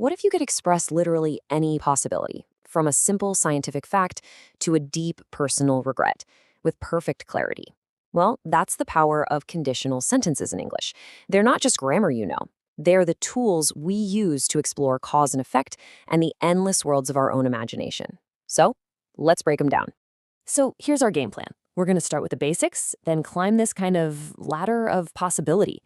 What if you could express literally any possibility, from a simple scientific fact to a deep personal regret, with perfect clarity? Well, that's the power of conditional sentences in English. They're not just grammar, you know. They're the tools we use to explore cause and effect and the endless worlds of our own imagination. So, let's break them down. So, here's our game plan. We're going to start with the basics, then climb this kind of ladder of possibility.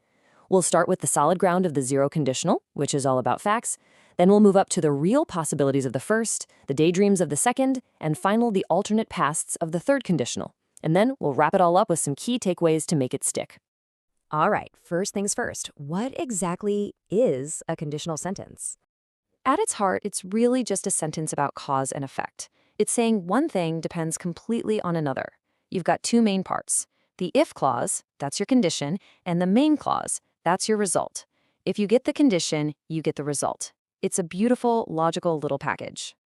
We'll start with the solid ground of the zero conditional, which is all about facts. Then we'll move up to the real possibilities of the first, the daydreams of the second, and final, the alternate pasts of the third conditional. And then we'll wrap it all up with some key takeaways to make it stick. All right, first things first, what exactly is a conditional sentence? At its heart, it's really just a sentence about cause and effect. It's saying one thing depends completely on another. You've got two main parts. The if clause, that's your condition, and the main clause, that's your result. If you get the condition, you get the result. It's a beautiful, logical little package.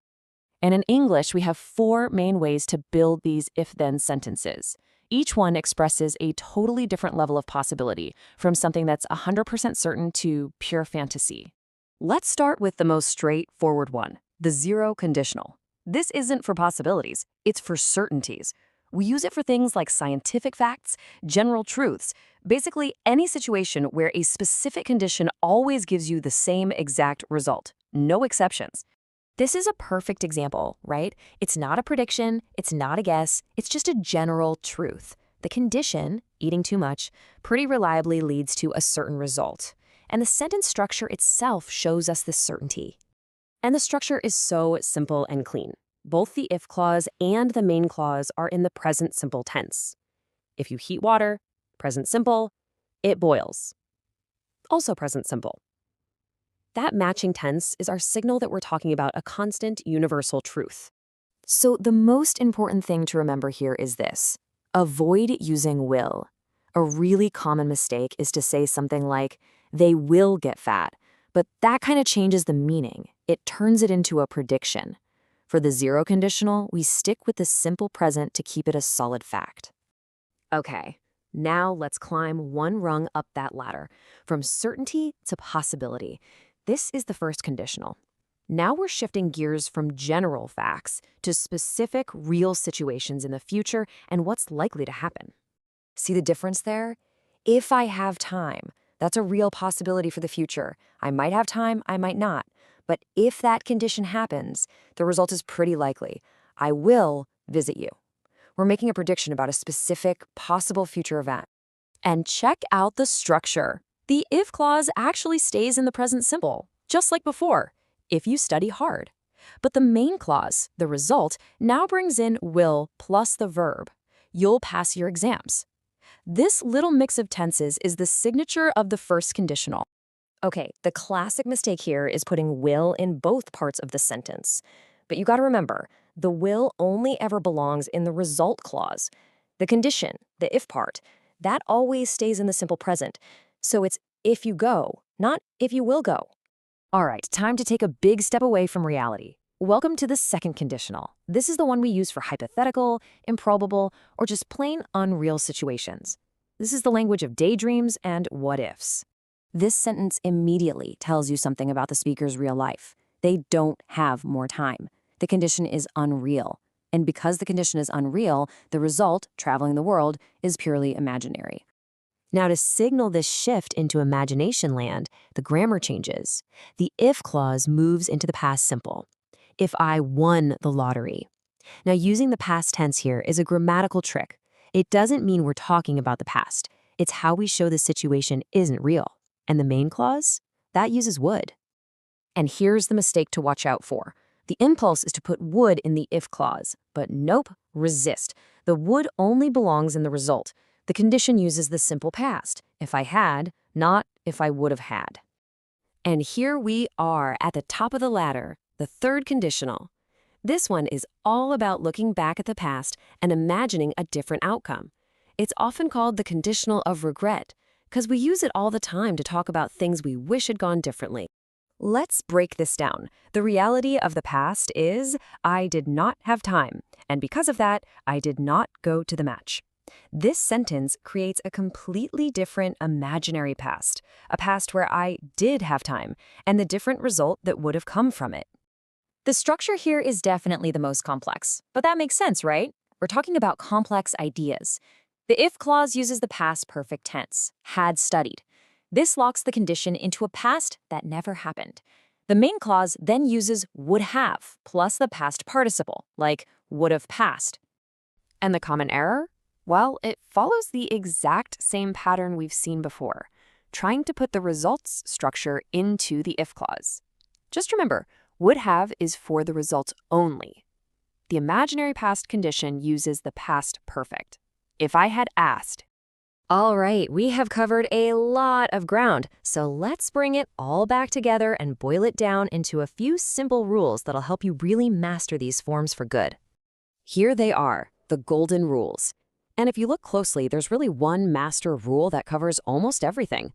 And in English, we have four main ways to build these if-then sentences. Each one expresses a totally different level of possibility, from something that's 100% certain to pure fantasy. Let's start with the most straightforward one, the zero conditional. This isn't for possibilities, it's for certainties. We use it for things like scientific facts, general truths, basically any situation where a specific condition always gives you the same exact result, no exceptions. This is a perfect example, right? It's not a prediction, it's not a guess, it's just a general truth. The condition, eating too much, pretty reliably leads to a certain result. And the sentence structure itself shows us this certainty. And the structure is so simple and clean. Both the if clause and the main clause are in the present simple tense. If you heat water, present simple, it boils. Also present simple. That matching tense is our signal that we're talking about a constant universal truth. So the most important thing to remember here is this. Avoid using will. A really common mistake is to say something like, they will get fat, but that kind of changes the meaning. It turns it into a prediction. For the zero conditional, we stick with the simple present to keep it a solid fact. Okay, now let's climb one rung up that ladder, from certainty to possibility. This is the first conditional. Now we're shifting gears from general facts to specific, real situations in the future and what's likely to happen. See the difference there? If I have time, that's a real possibility for the future. I might have time, I might not. But if that condition happens, the result is pretty likely. I will visit you. We're making a prediction about a specific, possible future event. And check out the structure. The if clause actually stays in the present simple, just like before, if you study hard. But the main clause, the result, now brings in will plus the verb. You'll pass your exams. This little mix of tenses is the signature of the first conditional. Okay, the classic mistake here is putting will in both parts of the sentence. But you gotta remember, the will only ever belongs in the result clause. The condition, the if part, that always stays in the simple present. So it's if you go, not if you will go. All right, time to take a big step away from reality. Welcome to the second conditional. This is the one we use for hypothetical, improbable, or just plain unreal situations. This is the language of daydreams and what-ifs. This sentence immediately tells you something about the speaker's real life. They don't have more time. The condition is unreal. And because the condition is unreal, the result, traveling the world, is purely imaginary. Now, to signal this shift into imagination land, the grammar changes. The if clause moves into the past simple. If I won the lottery. Now, using the past tense here is a grammatical trick. It doesn't mean we're talking about the past. It's how we show the situation isn't real. And the main clause? That uses would. And here's the mistake to watch out for. The impulse is to put would in the if clause. But nope, resist. The would only belongs in the result. The condition uses the simple past. If I had, not if I would have had. And here we are at the top of the ladder, the third conditional. This one is all about looking back at the past and imagining a different outcome. It's often called the conditional of regret, because we use it all the time to talk about things we wish had gone differently. Let's break this down. The reality of the past is, I did not have time, and because of that, I did not go to the match. This sentence creates a completely different imaginary past, a past where I did have time, and the different result that would have come from it. The structure here is definitely the most complex, but that makes sense, right? We're talking about complex ideas. The if clause uses the past perfect tense, had studied. This locks the condition into a past that never happened. The main clause then uses would have plus the past participle, like would have passed. And the common error? Well, it follows the exact same pattern we've seen before, trying to put the results structure into the if clause. Just remember, would have is for the results only. The imaginary past condition uses the past perfect. If I had asked. All right, we have covered a lot of ground, so let's bring it all back together and boil it down into a few simple rules that'll help you really master these forms for good. Here they are, the golden rules. And if you look closely, there's really one master rule that covers almost everything.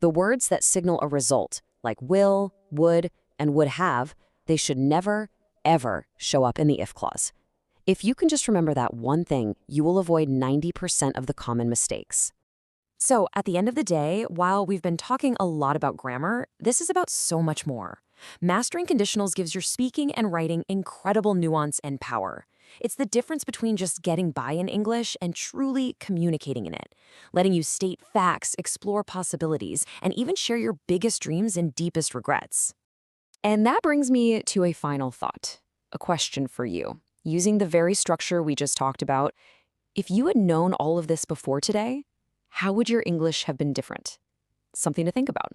The words that signal a result, like will, would, and would have, they should never, ever show up in the if clause. If you can just remember that one thing, you will avoid 90% of the common mistakes. So, at the end of the day, while we've been talking a lot about grammar, this is about so much more. Mastering conditionals gives your speaking and writing incredible nuance and power. It's the difference between just getting by in English and truly communicating in it, letting you state facts, explore possibilities, and even share your biggest dreams and deepest regrets. And that brings me to a final thought, a question for you. Using the very structure we just talked about, if you had known all of this before today, how would your English have been different? Something to think about.